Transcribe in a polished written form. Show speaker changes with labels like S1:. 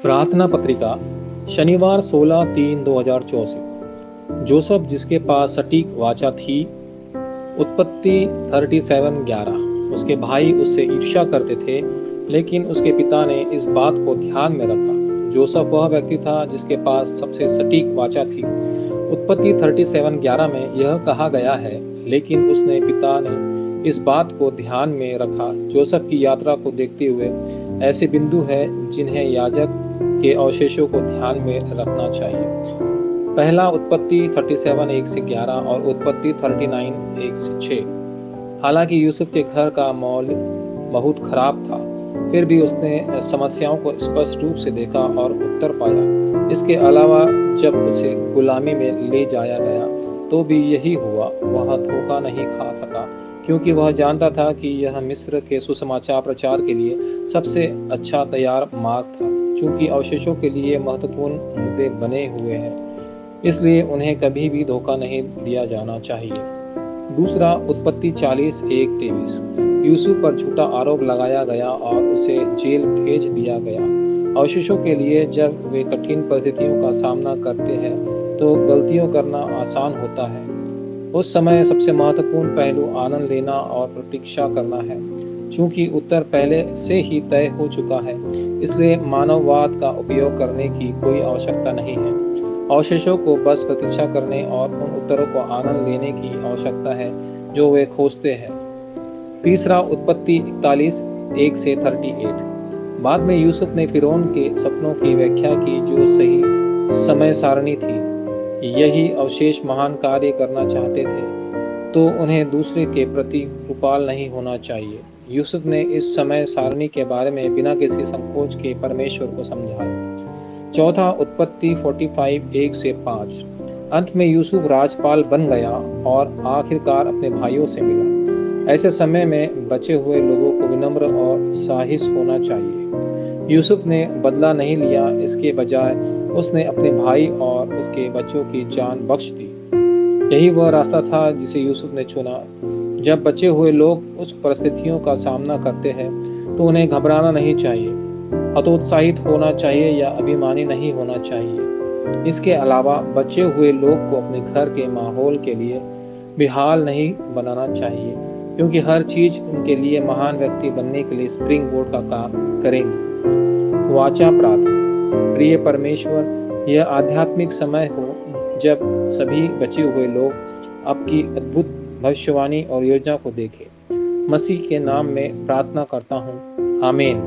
S1: प्रार्थना पत्रिका शनिवार 16/3/2024। जोसेफ जिसके पास सटीक वाचा थी। उत्पत्ति 37:11। उसके भाई उससे ईर्ष्या करते थे, लेकिन उसके पिता ने इस बात को ध्यान में रखा। जोसेफ वह व्यक्ति था जिसके पास सबसे सटीक वाचा थी। उत्पत्ति 37:11 में यह कहा गया है, लेकिन उसने पिता ने इस बात को ध्यान में रखा। जोसेफ की यात्रा को देखते हुए ऐसे बिंदु हैं जिन्हें याजक के अवशेषों को ध्यान में रखना चाहिए। पहला, उत्पत्ति 37:1-11 और उत्पत्ति 39:1-6। हालांकि यूसुफ के घर का माहौल बहुत खराब था, फिर भी उसने समस्याओं को स्पष्ट रूप से देखा और उत्तर पाया। इसके अलावा जब उसे गुलामी में ले जाया गया तो भी यही हुआ। वह धोखा नहीं खा सका, क्योंकि वह जानता था कि यह मिस्र के सुसमाचार प्रचार के लिए सबसे अच्छा तैयार मार्ग था। चूंकि अवशेषों के लिए महत्वपूर्ण मुद्दे बने हुए हैं, इसलिए उन्हें कभी भी धोखा नहीं दिया जाना चाहिए। दूसरा, उत्पत्ति 40:1-23। यूसुफ पर झूठा आरोप लगाया गया और उसे जेल भेज दिया गया। अवशेषों के लिए जब वे कठिन परिस्थितियों का सामना करते हैं तो गलतियों करना आसान होता है। उस समय सबसे महत्वपूर्ण पहलू आनंद लेना और प्रतीक्षा करना है। चूंकि उत्तर पहले से ही तय हो चुका है, इसलिए मानववाद का उपयोग करने की कोई आवश्यकता नहीं है। अवशेषों को बस प्रतीक्षा करने और उन उत्तरों को आनंद लेने की आवश्यकता है जो वे खोजते हैं। तीसरा, उत्पत्ति 41:1-38। बाद में यूसुफ ने फिरौन के सपनों की व्याख्या की, जो सही समय सारणी थी। यही अवशेष महान कार्य करना चाहते थे, तो उन्हें दूसरे के प्रति कृपाल नहीं होना चाहिए। यूसुफ ने इस समय सारणी के बारे में बिना किसी संकोच के परमेश्वर को समझाया। चौथा, उत्पत्ति 45:1-5। अंत में यूसुफ राजपाल बन गया और आखिरकार अपने भाइयों से मिला। ऐसे समय में बचे हुए लोगों को विनम्र और साहस होना चाहिए। यूसुफ ने बदला नहीं लिया, इसके बजाय उसने अपने भाई और उसके बच्चों की जान बख्श दी। यही वह रास्ता था जिसे यूसुफ ने चुना। जब बचे हुए लोग उस परिस्थितियों का सामना करते हैं तो उन्हें घबराना नहीं चाहिए, हतोत्साहित होना चाहिए या अभिमानी नहीं होना चाहिए। इसके अलावा बचे हुए लोग को अपने घर के माहौल के लिए बेहाल नहीं बनाना चाहिए, क्योंकि हर चीज उनके लिए महान व्यक्ति बनने के लिए स्प्रिंग बोर्ड का काम करेंगी। वाचा प्रार्थना। प्रिय परमेश्वर, यह आध्यात्मिक समय हो जब सभी बचे हुए लोग आपकी अद्भुत भविष्यवाणी और योजना को देखें। मसीह के नाम में प्रार्थना करता हूँ, आमीन।